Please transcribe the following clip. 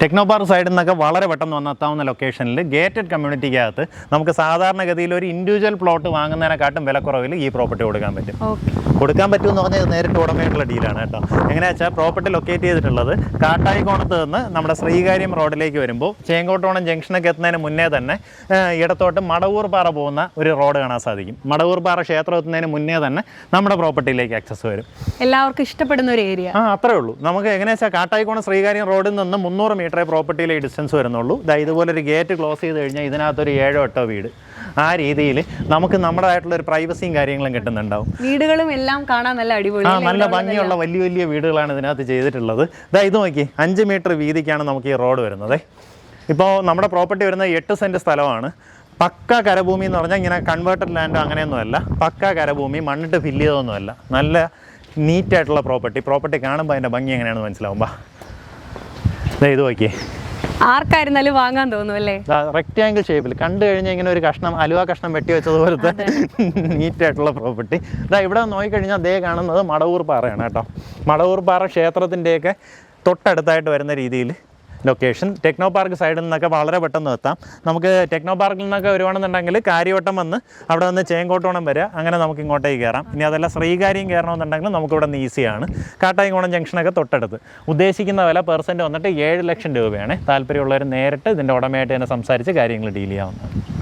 Techno park സൈഡിൽ നിന്നൊക്കെ വളരെ പെട്ടെന്ന് വന്നെത്താവുന്ന ലൊക്കേഷനിൽ ഗേറ്റഡ് കമ്മ്യൂണിറ്റിക്കകത്ത് നമുക്ക് സാധാരണഗതിയിൽ ഒരു ഇൻഡിവിജ്വൽ പ്ലോട്ട് വാങ്ങുന്നതിനെക്കാട്ടും വിലക്കുറവിൽ ഈ പ്രോപ്പർട്ടി കൊടുക്കാൻ പറ്റും. കൊടുക്കാൻ പറ്റുമെന്ന് പറഞ്ഞാൽ നേരിട്ട് ഉടമയായിട്ടുള്ള ഡീലാണ് കേട്ടോ. എങ്ങനെയാ വെച്ചാൽ പ്രോപ്പർട്ടി ലൊക്കേറ്റ് ചെയ്തിട്ടുള്ളത് കാട്ടായിക്കോണത്ത് നിന്ന് നമ്മുടെ ശ്രീകാര്യം റോഡിലേക്ക് വരുമ്പോൾ ചേങ്കോട്ടോണം ജംഗ്ഷനൊക്കെ എത്തുന്നതിന് മുന്നേ തന്നെ ഇടത്തോട്ട് മടവൂർ പാറ പോകുന്ന ഒരു റോഡ് കാണാൻ സാധിക്കും. മടവൂർ പാറ ക്ഷേത്രം എത്തുന്നതിന് മുന്നേ തന്നെ നമ്മുടെ പ്രോപ്പർട്ടിയിലേക്ക് ആക്സസ് വരും. എല്ലാവർക്കും ഇഷ്ടപ്പെടുന്ന ഒരു ഏരിയ. അത്രേ ഉള്ളൂ. നമുക്ക് എങ്ങനെയാ വെച്ചാൽ കാട്ടായിക്കോണം ശ്രീകാര്യം റോഡിൽ നിന്ന് 300 മീറ്ററേ പ്രോപ്പർട്ടിയിലെ ഡിസ്റ്റൻസ് വരുന്നുള്ളൂ. ഇതുപോലൊരു ഗേറ്റ് ക്ലോസ് ചെയ്ത് കഴിഞ്ഞാൽ ഇതിനകത്തൊരു 7-8 വീട്. ആ രീതിയിൽ നമുക്ക് നമ്മുടേതായിട്ടുള്ള ഒരു പ്രൈവസിയും കാര്യങ്ങളും കിട്ടുന്നുണ്ടാവും. വീടുകളും എല്ലാം കാണാൻ നല്ല അടിപൊളി, നല്ല ഭംഗിയുള്ള വലിയ വലിയ വീടുകളാണ് ഇതിനകത്ത് ചെയ്തിട്ടുള്ളത്. ഇത് നോക്കി 5 മീറ്റർ വീതിക്കാണ് നമുക്ക് ഈ റോഡ് വരുന്നത്. ഇപ്പോൾ നമ്മുടെ പ്രോപ്പർട്ടി വരുന്നത് 8 സെൻറ്റ് സ്ഥലമാണ്. പക്ക കരഭൂമി എന്ന് പറഞ്ഞാൽ ഇങ്ങനെ കൺവേർട്ടഡ് ലാൻഡോ അങ്ങനെയൊന്നുമല്ല. പക്ക കരഭൂമി, മണ്ണിട്ട് ഫില്ല് ചെയ്തൊന്നുമല്ല. നല്ല നീറ്റായിട്ടുള്ള പ്രോപ്പർട്ടി കാണുമ്പോൾ അതിൻ്റെ ഭംഗി എങ്ങനെയാണെന്ന് മനസ്സിലാവുമ്പോൾ ഇത് നോക്കിയേ. ആർക്കായിരുന്നാലും വാങ്ങാൻ തോന്നും അല്ലേ? റെക്റ്റാങ്കിൾ ഷേപ്പിൽ കണ്ടു കഴിഞ്ഞാൽ ഇങ്ങനെ ഒരു അലുവ കഷ്ണം വെട്ടി വെച്ചതുപോലത്തെ നീറ്റായിട്ടുള്ള പ്രോപ്പർട്ടി. ഇവിടെ നോക്കിക്കഴിഞ്ഞാൽ അതേ കാണുന്നത് മടവൂർ പാറയാണ് കേട്ടോ. മടവൂർ പാറ ക്ഷേത്രത്തിൻ്റെയൊക്കെ തൊട്ടടുത്തായിട്ട് വരുന്ന രീതിയിൽ ലൊക്കേഷൻ. ടെക്നോ പാർക്ക് സൈഡിൽ നിന്നൊക്കെ വളരെ പെട്ടെന്ന് എത്താം. നമുക്ക് ടെക്നോ പാർക്കിൽ നിന്നൊക്കെ വരുവാണെന്നുണ്ടെങ്കിൽ കാര്യവട്ടം വന്ന് അവിടെ നിന്ന് ചേങ്കോട്ടോണം വരിക, അങ്ങനെ നമുക്ക് ഇങ്ങോട്ടേക്ക് കയറാം. ഇനി അതല്ല ശ്രീകാര്യം കയറണമെന്നുണ്ടെങ്കിൽ നമുക്കിവിടെ നിന്ന് ഈസിയാണ്. കാട്ടായിക്കോണം ജംഗ്ഷനൊക്കെ തൊട്ടടുത്ത്. ഉദ്ദേശിക്കുന്ന വില പെർസെൻറ്റ് വന്നിട്ട് 7 ലക്ഷം രൂപയാണ്. താല്പര്യമുള്ളവർ നേരിട്ട് ഇതിൻ്റെ ഉടമയായിട്ട് തന്നെ സംസാരിച്ച് കാര്യങ്ങൾ ഡീൽ ചെയ്യാവുന്നതാണ്.